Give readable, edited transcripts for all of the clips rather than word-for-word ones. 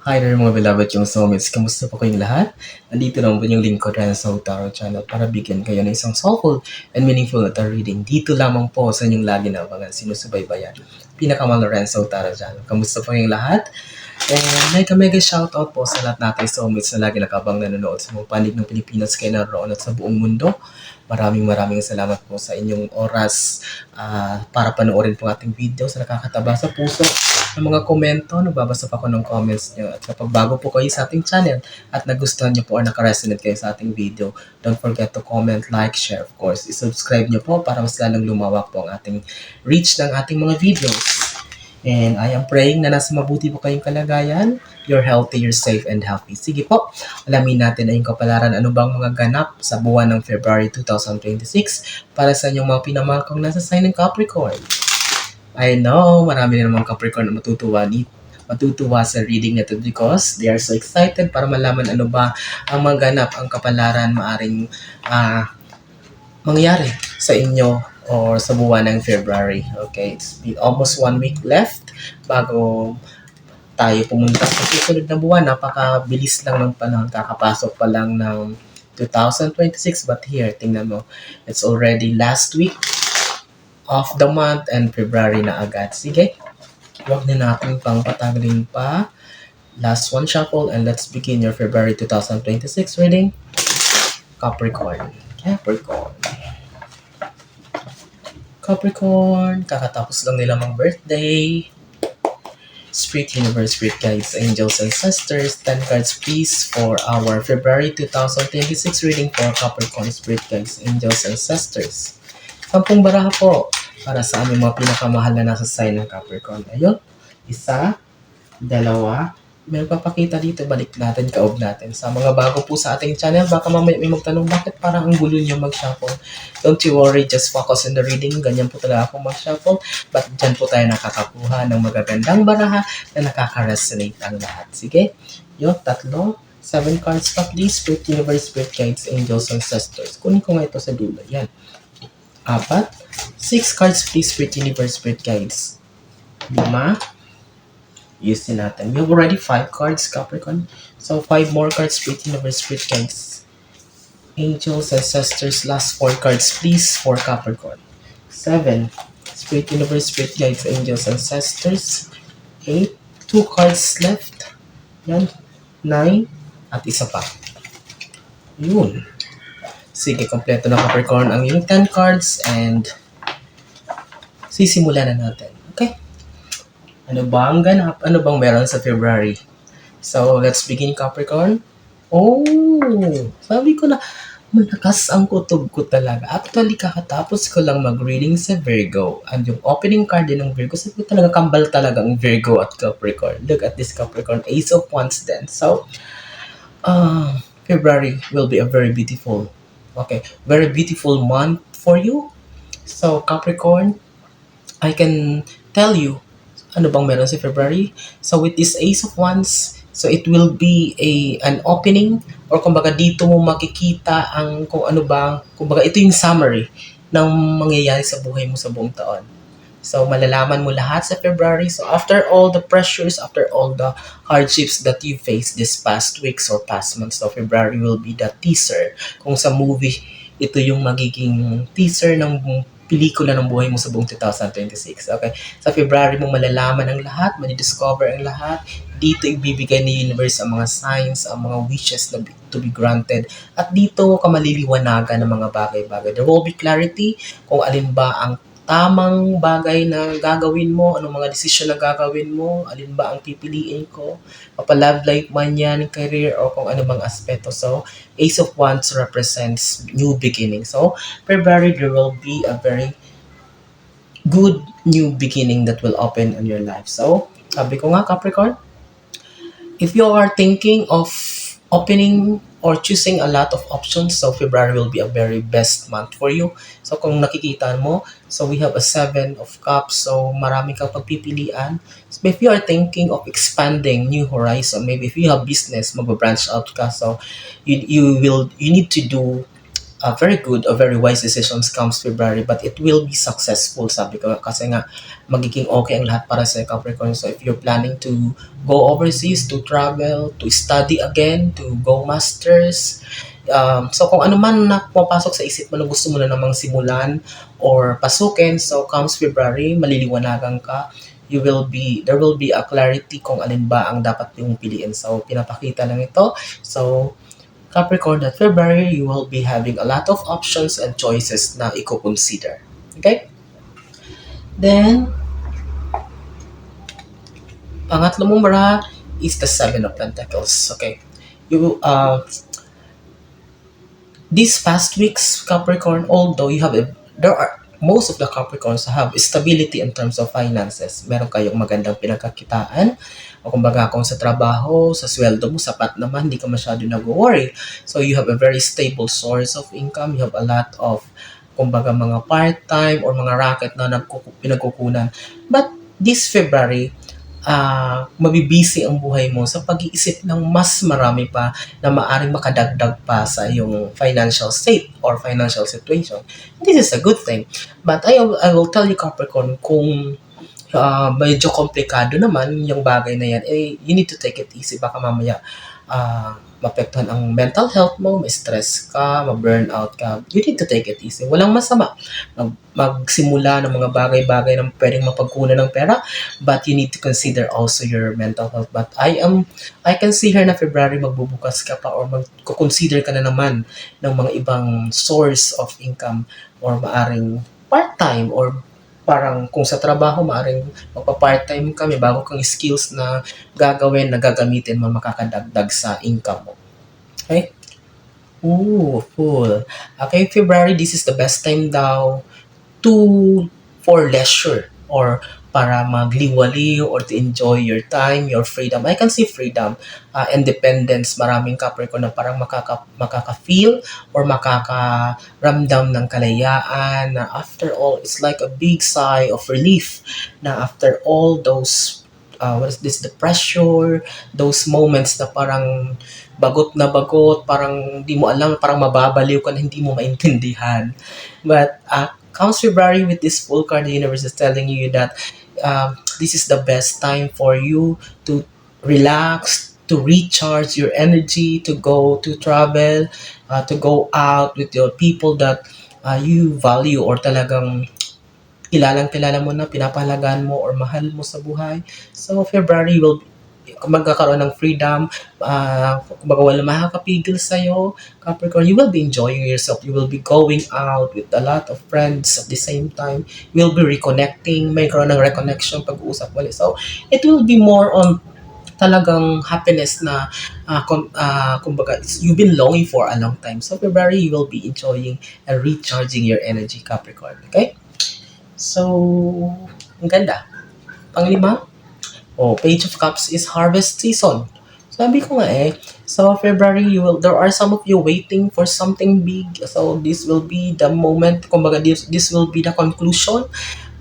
Hi there mga beloved yung soulmates. Kamusta po kayong lahat? Nandito naman po yung lingkod rin sa Tarot Channel para bigyan kayo ng isang soulful and meaningful na tarot reading. Dito lamang po sa inyong lagi na abangan sinusubaybayan. Pinakamahal na rin sa Tarot Channel. Kamusta po kayong lahat? And mega shoutout po sa lahat natin soulmates na lagi nakabang nanonood sa mga panig ng Pilipinas kayo naroon at sa buong mundo. Maraming salamat po sa inyong oras para panoorin po ating video sa nakakataba sa puso ng mga komento. Nagbabasa pa ako ng comments nyo. At kapag bago po kayo sa ating channel at nagustuhan nyo po or nakaresonate kayo sa ating video, don't forget to comment, like, share, of course. I-subscribe nyo po para mas lalong lumawak po ang ating reach ng ating mga videos. And I am praying na nasa mabuti po kayong kalagayan. You're healthy, you're safe, and happy. Sige po, alamin natin na yung kapalaran ano bang mga ganap sa buwan ng February 2026 para sa inyong mga pinamahal kong nasa sign ng Capricorn. I know, marami na namang Capricorn na matutuwa sa reading na ito because they are so excited para malaman ano ba ang mga ganap, ang kapalaran maaring mangyari sa inyo or sa buwan ng February. Okay, it's been almost 1 week left bago tayo pumunta sa susunod na buwan. Napakabilis lang ng panahon. Kakapasok pa lang ng 2026 but here, tingnan mo, it's already last week of the month and February na agad. Sige, huwag na natin pang patagalin pa. Last one shuffle and let's begin your February 2026 reading. Capricorn. Capricorn, kakatapos lang nila mag-birthday. Spirit Universe, Spirit Guides, Angels, and Sisters. 10 cards please for our February 2026 reading for Capricorn, Spirit Guides, Angels, and Sisters. 10 baraha po para sa aming mga pinakamahal na nasa sign ng Capricorn. Ayun, isa, dalawa, may papakita dito, balik natin, kaob natin. Sa mga bago po sa ating channel, baka mamaya may magtanong, bakit parang ang gulo nyo mag-shuffle? Don't you worry, just focus on the reading. Ganyan po talaga ako mag-shuffle. But dyan po tayo nakakakuha ng magagandang baraha na nakaka-resonate ang lahat. Sige, yun, tatlo, 7 cards pa please. Spirit Universe, Spirit Guides, Angels, and Sisters. Kunin ko nga ito sa dulo. Yan. 4, 6 cards please. Spirit Universe, Spirit Guides. 5, Yusin natin. We have already 5 cards, Capricorn. So, 5 more cards, Spirit Universe, Spirit Guides, Angels, and Sisters. Last 4 cards, please, for Capricorn. 7, Spirit Universe, Spirit Guides, Angels, and Sisters. 8, 2 cards left. Yan. 9, at isa pa. Yun. Sige, kompleto na Capricorn ang yung 10 cards and sisimulan na natin. Okay? Ano ba ang ganap? Ano bang meron sa February? So, let's begin, Capricorn. Oh, sabi ko na, malakas ang kutob ko talaga. Actually, kakatapos ko lang mag-reading sa Virgo. And yung opening card din ng Virgo, sabi ko talaga, kambal talaga ang Virgo at Capricorn. Look at this Capricorn, Ace of Wands then. So, February will be a very beautiful month for you. So, Capricorn, I can tell you, ano bang meron sa February? So with this Ace of Wands, so it will be an opening or kumbaga dito mo makikita ang kung ano bang, kumbaga ito yung summary ng mangyayari sa buhay mo sa buong taon. So malalaman mo lahat sa February. So after all the pressures, after all the hardships that you faced this past weeks or past months, so February will be the teaser. Kung sa movie, ito yung magiging teaser ng pelikula ng buhay mo sa buong 2026. Okay? Sa February mo malalaman ang lahat, madidiscover ang lahat. Dito ibibigay ni universe ang mga signs, ang mga wishes na to be granted. At dito ka maliliwanagan ng mga bagay-bagay. There will be clarity kung alin ba ang tamang bagay na gagawin mo, anong mga desisyon na gagawin mo, alin ba ang pipiliin ko, love life man yan, career, o kung ano bang aspeto. So, Ace of Wands represents new beginning. So, February, there will be a very good new beginning that will open in your life. So, sabi ko nga, Capricorn, if you are thinking of opening or choosing a lot of options, so February will be a very best month for you. So kung nakikita mo, so we have a 7 of Cups, so marami kang pagpipilian. So if you are thinking of expanding new horizon, maybe if you have business, mag-branch out ka, so you need to do very good or very wise decisions comes February, but it will be successful, sabi ko kasi nga magiging okay ang lahat para sa Capricorn. So if you're planning to go overseas, to travel, to study again, to go masters, so kung ano man na pumapasok sa isip mo na gusto mo na namang simulan or pasukin, so comes February, maliliwanagan ka, there will be a clarity kung alin ba ang dapat yung piliin. So pinapakita lang ito. So Capricorn, that February, you will be having a lot of options and choices na i-consider. Okay? Then, pangatlo mong bara is the Seven of Pentacles. Okay? You, these past weeks, Capricorn, although there are, most of the Capricorns have stability in terms of finances. Meron kayong magandang pinagkakitaan. O kumbaga kung sa trabaho, sa sweldo mo, sapat naman, hindi ka masyado nag-worry. So you have a very stable source of income. You have a lot of, kumbaga mga part-time or mga racket na pinagkukunan. But this February, mabibisi ang buhay mo sa pag-iisip ng mas marami pa na maaring makadagdag pa sa iyong financial state or financial situation. This is a good thing. But I will tell you Capricorn, kung medyo komplikado naman yung bagay na yan, you need to take it easy. Baka mamaya maapektuhan ang mental health mo, ma-stress ka, ma-burnout ka. You need to take it easy. Walang masama. Magsimula ng mga bagay-bagay na pwedeng mapagkunan ng pera, but you need to consider also your mental health. But I can see here na February magbubukas ka pa or magko-consider ka na naman ng mga ibang source of income or maaring part-time or parang kung sa trabaho, maaring magpa-part-time kami bago kang skills na gagawin, na gagamitin mo makakadagdag sa income mo. Okay? Ooh, full. Okay, February, this is the best time daw for leisure or para magliwaliw or to enjoy your time, your freedom. I can see freedom, independence. Maraming Capricorn na parang makaka-feel or makakaramdam ng kalayaan na after all, it's like a big sigh of relief na after all those what is this, the pressure, those moments na parang bagot, parang di mo alam, parang mababaliw ka na hindi mo maintindihan. But comes February with this full card, the universe is telling you that this is the best time for you to relax, to recharge your energy, to go to travel, to go out with your people that you value or talagang kilalang-kilala mo na, pinapahalagaan mo or mahal mo sa buhay. So February will magkakaroon ng freedom, kumbaga wala makakapigil sa'yo, Capricorn, you will be enjoying yourself, you will be going out with a lot of friends at the same time, you will be reconnecting, may karoon ng reconnection, pag-uusap ulit. So, it will be more on talagang happiness na kumbaga you've been longing for a long time. So, February, you will be enjoying and recharging your energy, Capricorn. Okay? So, ang ganda. Panglima, Page of Cups is harvest season. Sabi ko nga so February, there are some of you waiting for something big. So this will be the moment, kumbaga this will be the conclusion.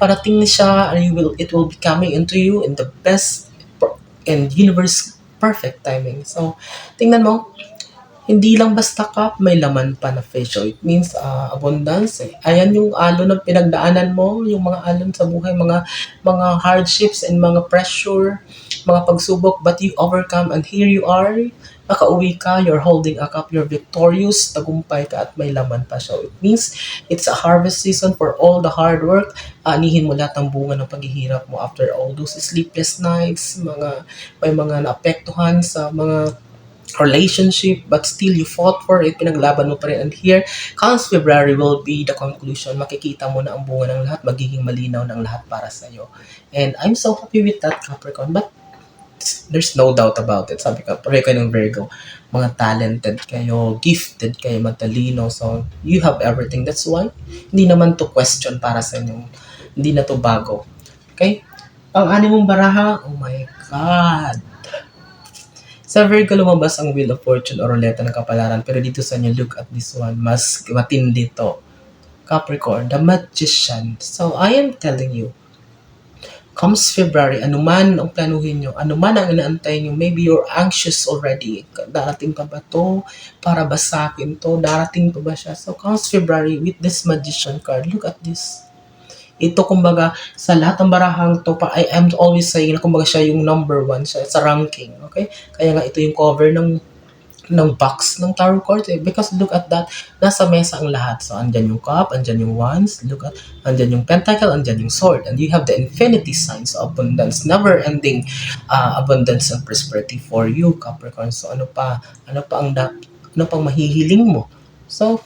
Parating siya, and it will be coming into you in the best and universe perfect timing. So, tingnan mo, hindi lang basta cup, may laman pa na fish. So, it means abundance. Ayan yung alon ng pinagdaanan mo, yung mga alon sa buhay, mga hardships and mga pressure, mga pagsubok, but you overcome and here you are, nakauwi ka, you're holding a cup, you're victorious, tagumpay ka at may laman pa. So, it means it's a harvest season for all the hard work. Anihin mo lahat ng bunga ng paghihirap mo after all those sleepless nights, may mga naapektuhan sa mga relationship, but still you fought for it, pinaglaban mo pa rin. And here, comes February will be the conclusion. Makikita mo na ang bunga ng lahat, magiging malinaw ng lahat para sa'yo. And I'm so happy with that, Capricorn. But there's no doubt about it. Sabi ko, pareho kayo ng Virgo. Mga talented kayo, gifted kayo, matalino. So, you have everything. That's why, hindi naman to question para sa inyo. Hindi na to bago. Okay? Pang-anim mong baraha, oh my God. Sa Virgo, lumabas ang Wheel of Fortune o Ruleta ng Kapalaran. Pero dito sa inyo, look at this one. Mas matindi to. Capricorn, the Magician. So, I am telling you, Comes February, anuman ang planuhin nyo, anuman ang inaantay nyo, maybe you're anxious already. Darating pa ba to? Para ba sa akin to? Darating pa ba siya? So comes February with this magician card. Look at this. Ito kumbaga sa lahat ng barahang to, I am always saying na kumbaga siya yung number one siya sa ranking. Okay? Kaya nga ito yung cover ng box ng tarot cards eh. Because look at that, nasa mesa ang lahat. So, andyan yung cup, andyan yung wands, look at, andyan yung pentacle, andyan yung sword. And you have the infinity signs of abundance, never-ending abundance and prosperity for you, Capricorn. So, ano pa? Ano pang mahihiling mo? So,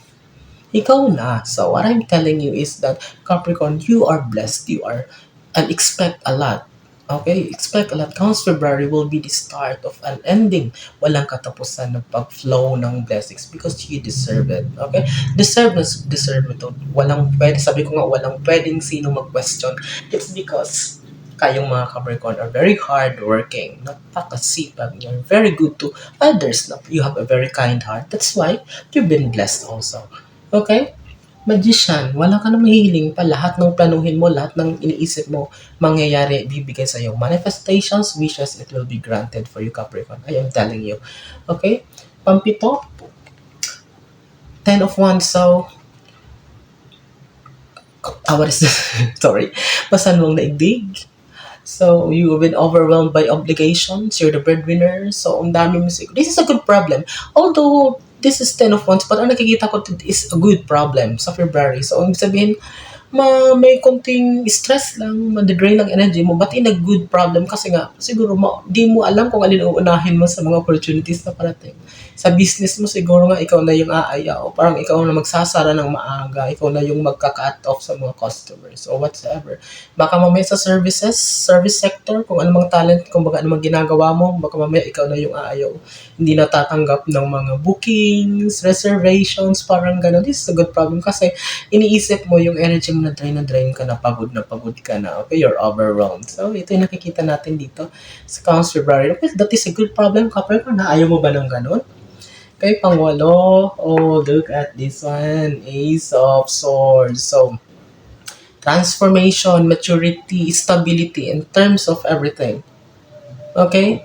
ikaw na. So, what I'm telling you is that, Capricorn, you are blessed. You are, and expect a lot. Okay? Expect a lot. Comes February will be the start of an ending. Walang katapusan ng pag-flow ng blessings because you deserve it. Okay? Deserve mo to. Walang pwede, sabi ko nga, walang pwedeng sino mag-question. It's because kayong mga Capricorn are very hardworking, napakasipag, you're very good to others. You have a very kind heart. That's why you've been blessed also. Okay? Magician, wala ka na mahihiling pa. Lahat ng planuhin mo, lahat ng iniisip mo, mangyayari, bibigay sa'yo. Manifestations, wishes, it will be granted for you, Capricorn. I am telling you. Okay? Pampito, 10 of Wands. So, what is this? Sorry. Pasan mong naigdig. So, you've been overwhelmed by obligations. You're the breadwinner. So, ang dami mo siguro. This is a good problem. Although, this is 10 of Wands, but ang nakikita ko is a good problem sa February. So, ang sabihin, may konting stress lang, madidrain ang energy mo, but in a good problem kasi nga, siguro di mo alam kung alin uunahin mo sa mga opportunities na parating. Sa business mo, siguro nga ikaw na yung aayaw, parang ikaw na magsasara ng maaga, ikaw na yung magka-cut off sa mga customers or whatsoever. Baka mamaya sa service sector, kung anumang talent, kung baka anumang ginagawa mo, baka mamaya ikaw na yung aayaw. Hindi natatanggap ng mga bookings, reservations, parang gano'n. This is a good problem kasi iniisip mo yung energy mo na drain ka na pagod ka na. Okay, you're overwhelmed. So, ito yung nakikita natin dito sa Counts February. Okay, that is a good problem, Capricorn. Ayaw mo ba ng ganun? Okay, pangwalo. Oh, look at this one. Ace of Swords. So, transformation, maturity, stability in terms of everything. Okay?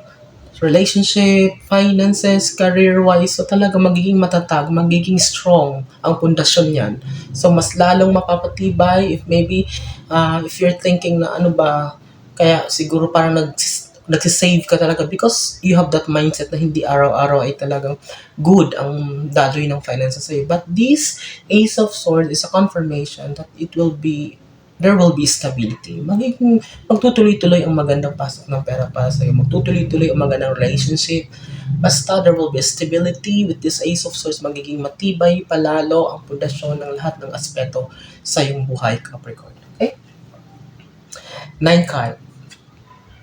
Relationship, finances, career-wise, so talaga magiging matatag, magiging strong ang pundasyon niyan. So, mas lalong mapapatibay if maybe, if you're thinking na ano ba, kaya siguro parang nagsisave ka talaga because you have that mindset na hindi araw-araw ay talagang good ang daloy ng finances sa'yo. But this Ace of Swords is a confirmation that there will be stability. Magtutuloy-tuloy ang magandang pasok ng pera para sa'yo. Magtutuloy-tuloy ang magandang relationship. Basta there will be stability with this Ace of Swords. Magiging matibay, palalo ang pundasyon ng lahat ng aspeto sa iyong buhay, Capricorn. Okay? 9 card.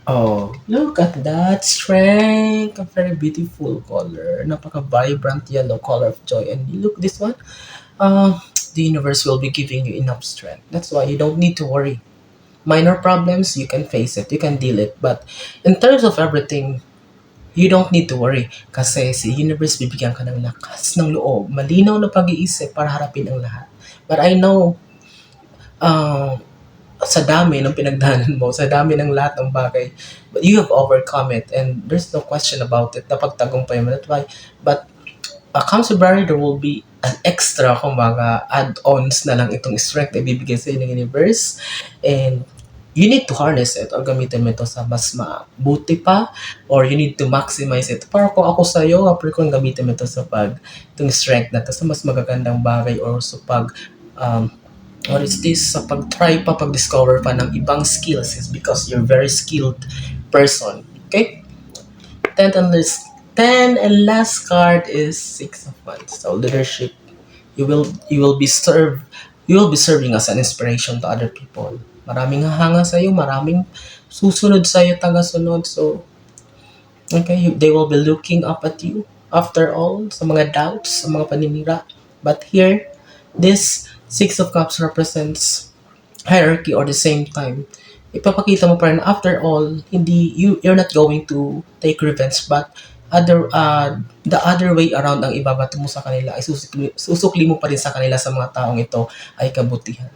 Oh, look at that strength. A very beautiful color. Napaka-vibrant yellow color of joy. And look, this one. The universe will be giving you enough strength. That's why you don't need to worry. Minor problems, you can face it, you can deal it. But in terms of everything, you don't need to worry. Kasi si universe bibigyan ka ng lakas ng loob, malinaw na pag-iisip para harapin ang lahat. But I know, sa dami ng pinagdaanan mo, sa dami ng lahat ng bagay, but you have overcome it and there's no question about it. Napagtagumpay mo. That's why, but comes February, there will be an extra, kumbaga, add-ons na lang itong strength na ibibigay sa ng universe. And you need to harness it or gamitin mo ito sa mas mabuti pa or you need to maximize it. Para kung ako sa'yo, Capricorn, gamitin mo ito sa itong strength na ito sa mas magagandang bagay or sa what is this? Sa pag-try pa, pag-discover pa ng ibang skills is because you're very skilled person. Okay? 10 and last card is 6 of Wands. So leadership, you will be serving as an inspiration to other people. Maraming hahanga sa iyo, maraming susunod sa iyo, taga-sunod. So okay, they will be looking up at you after all sa mga doubts, sa mga paninira. But here, this 6 of Cups represents hierarchy or the same time. Ipapakita mo pa rin after all, you're not going to take revenge but the other way around ang ibabato mo sa kanila ay susukli mo pa rin sa kanila sa mga taong ito ay kabutihan.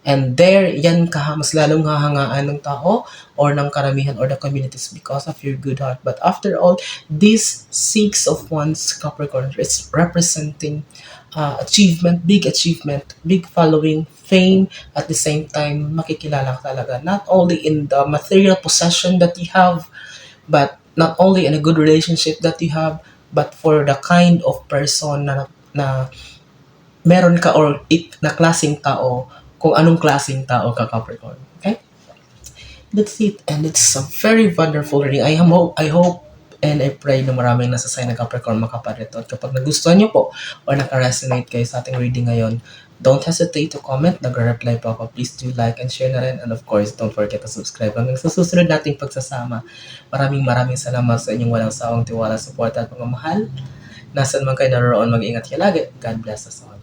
And there, yan mas lalong hahangaan ng tao or ng karamihan or the communities because of your good heart. But after all, this six of wands Capricorn is representing achievement, big following, fame, at the same time, makikilala ka talaga. Not only in the material possession that you have, but not only in a good relationship that you have, but for the kind of person na meron ka or na klaseng tao, kung anong klaseng tao ka Capricorn. Okay? That's it. And it's a very wonderful reading. I hope and I pray na maraming nasa sign ng Capricorn makaparito. At kapag nagustuhan nyo po or naka-resonate kayo sa ating reading ngayon, don't hesitate to comment. Nag-reply po ako. Please do like and share na rin. And of course, don't forget to subscribe. Hanggang sa susunod nating pagsasama. Maraming salamat sa inyong walang sawang tiwala, support at pagmamahal. Nasaan man kayo naroon, mag-ingat kayo lagi. God bless us all.